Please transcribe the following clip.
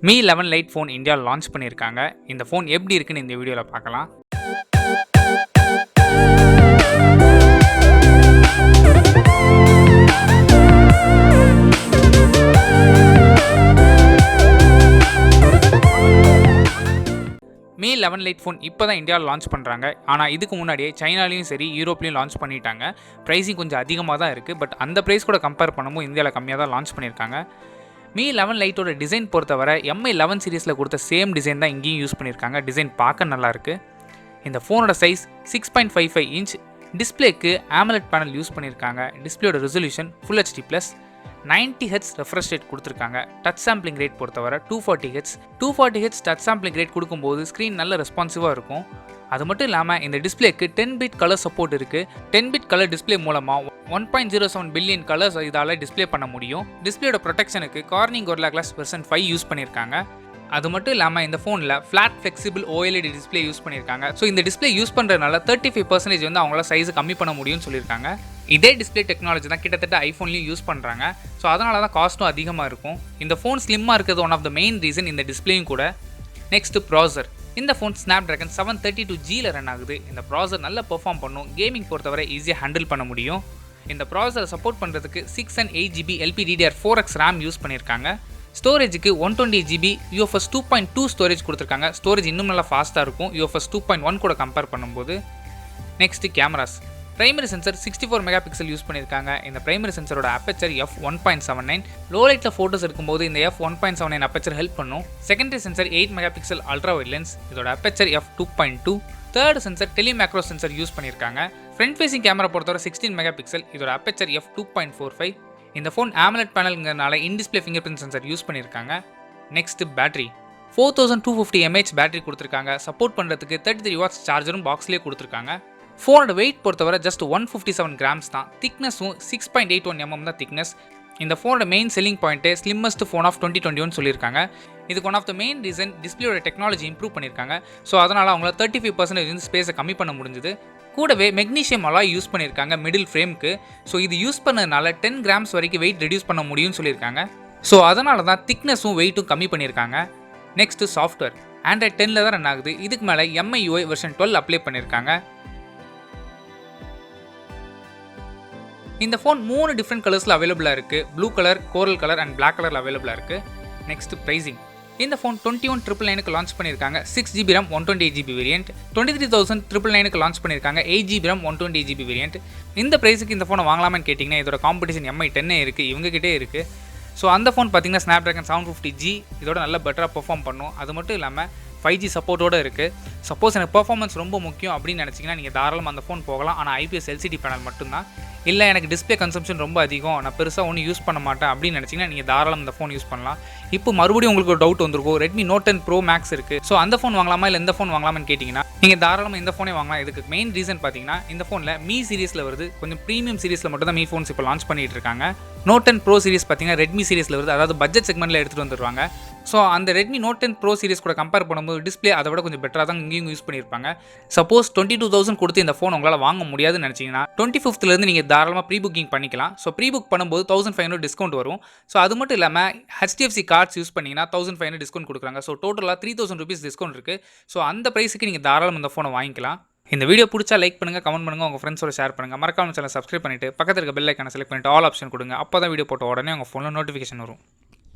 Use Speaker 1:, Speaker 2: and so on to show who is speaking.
Speaker 1: Mi 11 Lite phone இந்தியாவில் launch பண்ணியிருக்காங்க. இந்த ஃபோன் எப்படி இருக்குன்னு இந்த வீடியோவில் பார்க்கலாம். Mi 11 Lite ஃபோன் இப்போ தான் இந்தியாவில் லான்ச் பண்ணுறாங்க. ஆனால் இதுக்கு முன்னாடியே சைனாலையும் சரி யூரோப்லையும் லான்ச் பண்ணிட்டாங்க. ப்ரைஸிங் கொஞ்சம் அதிகமாக தான் இருக்குது. பட் அந்த ப்ரைஸ் கூட கம்பேர் பண்ணும்போது இந்தியாவில் கம்மியாக தான் லான்ச் பண்ணியிருக்காங்க. Mi 11 லைட்டோட டிசைன் பொறுத்தவரை Mi 11 சீரிஸில் கொடுத்த சேம் டிசைன் தான் இங்கேயும் யூஸ் பண்ணியிருக்காங்க. டிசைன் பார்க்க நல்லாயிருக்கு. இந்த ஃபோனோட சைஸ் 6.55 இன்ச். டிஸ்பிளேக்கு AMOLED பேனல் யூஸ் பண்ணியிருக்காங்க. டிஸ்பிளேயோட resolution Full HD+, 90Hz refresh rate கொடுத்துருக்காங்க. டச் சாம்பிளிங் ரேட் பொறுத்தவரை 240Hz டச் சாம்பிளிங் ரேட் கொடுக்கும்போது ஸ்க்ரீன் நல்ல ரெஸ்பான்சிவாக இருக்கும். அது மட்டும் இல்லாமல் இந்த டிஸ்பிளேக்கு 10-bit கலர் சப்போர்ட் இருக்குது. 10-bit கலர் டிஸ்பிளே மூலமாக 1.07 பில்லியன் கலர்ஸ் இதால் டிஸ்பிளே பண்ண முடியும். டிஸ்பிளேயோட ப்ரொடெக்ஷனுக்கு Corning Gorilla Glass version 5 use பண்ணியிருக்காங்க. அது மட்டும் இல்லாமல் இந்த ஃபோனில் flat flexible OLED display use பண்ணியிருக்காங்க. ஸோ இந்த டிஸ்பிளே யூஸ் பண்ணுறதுனால 35% வந்து அவங்களால சைஸை கம்மி பண்ண முடியும்னு சொல்லியிருக்காங்க. இதே டிஸ்பிளே டெக்னாலஜி தான் கிட்டத்தட்ட ஐஃபோன்லையும் யூஸ் பண்ணுறாங்க. ஸோ அதனால தான் காஸ்ட்டும் அதிகமாக இருக்கும். இந்த ஃபோன் ஸ்லிம்மாக இருக்கிறது one of the main reason இந்த டிஸ்பிளேயும் கூட. நெக்ஸ்ட் ப்ராசர். இந்த ஃபோன் Snapdragon 732Gல ரன் ஆகுது. இந்த ப்ராசர் நல்லா பெர்ஃபார்ம் பண்ணும். கேமிங் பொறுத்தவரை ஈஸியாக ஹேண்டில் பண்ண முடியும். இந்த ப்ராசரை சப்போர்ட் பண்ணுறதுக்கு 6 and 8GB LPDDR4X RAM use பண்ணியிருக்காங்க. ஸ்டோரேஜுக்கு 128GB UFS 2.2 ஸ்டோரேஜ் கொடுத்துருக்காங்க. ஸ்டோரேஜ் இன்னும் நல்லா ஃபாஸ்ட்டாக இருக்கும் UFS 2.1 கூட கம்பேர் பண்ணும்போது. Next cameras. Primary sensor 64 megapixel use பண்ணியிருக்காங்க. இந்த பிரைமரி சென்சரோட அப்பேச்சர் f1.79. லோ லைட்டில் ஃபோட்டோஸ் எடுக்கும்போது இந்த f1.79 அப்பேச்சர் ஹெல்ப் பண்ணும். Secondary sensor 8 megapixel ultra wide lens. இதோட aperture f2.2. Third sensor tele macro sensor use பண்ணியிருக்காங்க. ஃப்ரண்ட் ஃபேசிங் கேமரா பொறுத்தவரை 16 மெகாபிக்சல். இதோட அப்பேச்சர் f2.45. இந்த phone AMOLED பேனல்ங்கிறனால in display finger print sensor use பண்ணியிருக்காங்க. Next battery. 4250 mAh பேட்டரி கொடுத்துருக்காங்க. Support பண்ணுறதுக்கு 33 watts சார்ஜரும் பாக்ஸ்லேயே கொடுத்துருக்காங்க. ஃபோனோட வெயிட் பொறுத்தவரை ஜஸ்ட் 157 கிராம்ஸ் தான். திக்னஸும் 6.81 mm தான் திக்னஸ். இந்த ஃபோனோட main selling point slimmest phone of 2021 சொல்லியிருக்காங்க. இதுக்கு one of the main reason டிஸ்பிளேயோட டெக்னாலஜி இம்ப்ரூவ் பண்ணியிருக்காங்க. ஸோ அதனால் அவங்கள 35% ஸ்பேஸை கம்மி பண்ண முடிஞ்சுது. கூடவே மெக்னீஷியம் அலாய் யூஸ் பண்ணியிருக்காங்க மிடில் ஃப்ரேமுக்கு. ஸோ இது யூஸ் பண்ணதுனால 10 கிராம்ஸ் வரைக்கும் வெயிட் ரெடியூஸ் பண்ண முடியும்னு சொல்லியிருக்காங்க. ஸோ அதனால தான் திக்னஸும் வெயிட்டும் கம்மி பண்ணியிருக்காங்க. Next software. Android 10ல் தான் ரன் ஆகுது. இதுக்கு மேலே MIUI வெர்ஷன் 12 அப்ளை பண்ணியிருக்காங்க. இந்த ஃபோன் 3 டிஃப்ரெண்ட் கலர்ஸில் அவைலபிளாக இருக்குது. Blue colour, coral colour and black கலரில் அவைலபிளாக இருக்குது. Next pricing. இந்த ஃபோன் 21,999க்கு லான்ச் பண்ணியிருக்காங்க. 6GB RAM 128GB variant. 23,999க்கு launch பண்ணியிருக்காங்க. 8GB RAM 128GB variant. இந்த ப்ரைஸுக்கு இந்த ஃபோனை வாங்கலாமான்னு கேட்டிங்கன்னா இதோட காம்படிஷன் MI10 இருக்குது, இவங்ககிட்டே இருக்குது. ஸோ அந்த ஃபோன் பார்த்தீங்கன்னா Snapdragon 750G இதோட நல்ல பெட்டராக பெர்ஃபார்ம் பண்ணும். அது மட்டும் இல்லாமல் 5G சப்போர்ட்டோடு இருக்குது. சப்போஸ் எனக்கு பெர்ஃபார்மன்ஸ் ரொம்ப முக்கியம் அப்படின்னு நினச்சிங்கன்னா நீங்கள் தாராளமாக அந்த ஃபோன் போகலாம். ஆனால் IPS LCD பேனல் மட்டும்தான். இல்லை எனக்கு டிஸ்பிளே கன்சம்ஷன் ரொம்ப அதிகம், நான் பெருசாக ஒன்றும் யூஸ் பண்ண மாட்டேன் அப்படின்னு நினச்சிங்கன்னா நீங்கள் தாராளம் இந்த ஃபோன் யூஸ் பண்ணலாம். இப்போ மறுபடியும் உங்களுக்கு ஒரு டவுட் வந்திருக்கும், Redmi Note 10 Pro Max இருக்குது. ஸோ அந்த ஃபோன் வாங்கலாமா இல்லை இந்த ஃபோன் வாங்கலாமான்னு கேட்டிங்கன்னா நீங்கள் தாராளமாக இந்த ஃபோனே வாங்கலாம். இதுக்கு மெயின் ரீசன் பார்த்தீங்கன்னா இந்த ஃபோனில் Mi சீரிஸில் வருது. கொஞ்சம் ப்ரீமியம் சீரிஸில் மட்டும் தான் Mi ஃபோன்ஸ் இப்போ லான்ச் பண்ணிட்டு இருக்காங்க. Note 10 Pro சீரிஸ் பார்த்தீங்கன்னா Redmi சீரிஸில் வருது. அதாவது பட்ஜெட் செக்மெண்ட்டில் எடுத்துகிட்டு வந்துடுவாங்க. ஸோ அந்த Redmi Note 10 Pro சீரிஸ் கூட கம்பேர் பண்ணும்போது டிஸ்பிளே அதை விட கொஞ்சம் பெட்டராக தான் இங்கேயும் யூஸ் பண்ணியிருப்பாங்க. சப்போஸ் 22,000 கொடுத்து இந்த ஃபோன் உங்களால் வாங்க முடியாதுன்னு நினச்சிங்கன்னா 25th நீங்கள் தாராளமாக ப்ரீ புக்கிங் பண்ணிக்கலாம். ஸோ ப்ரீ புக் பண்ணும்போது 1,500 டிஸ்கவுண்ட் வரும். ஸோ அது மட்டும் இல்லாமல் HDFC கார்ட்ஸ் யூஸ் பண்ணிங்கன்னா 1,500 டிஸ்கவுண்ட் கொடுக்குறாங்க. ஸோ டோட்டலாக 3,000 rupees டிஸ்கவுண்ட் இருக்குது. ஸோ அந்த ப்ரைஸுக்கு நீங்கள் தாராளம் இந்த ஃபோனை வாங்கிக்கலாம். இந்த வீடியோ பிடிச்சா லைக் பண்ணுங்கள், கமெண்ட் பண்ணுங்கள், உங்கள் ஃப்ரெண்ட்ஸோட ஷேர் பண்ணுங்கள். மறக்காம சேனல் சப்ஸ்கிரைப் பண்ணிவிட்டு பக்கத்தில் இருக்க பெல் ஐக்கானை செலக்ட் பண்ணிட்டு ஆல் ஆப்ஷன் கொடுங்க. அப்போ தான் வீடியோ போட்ட உடனே உங்கள் ஃபோனில் நோட்டிஃபிகேஷன் வரும்.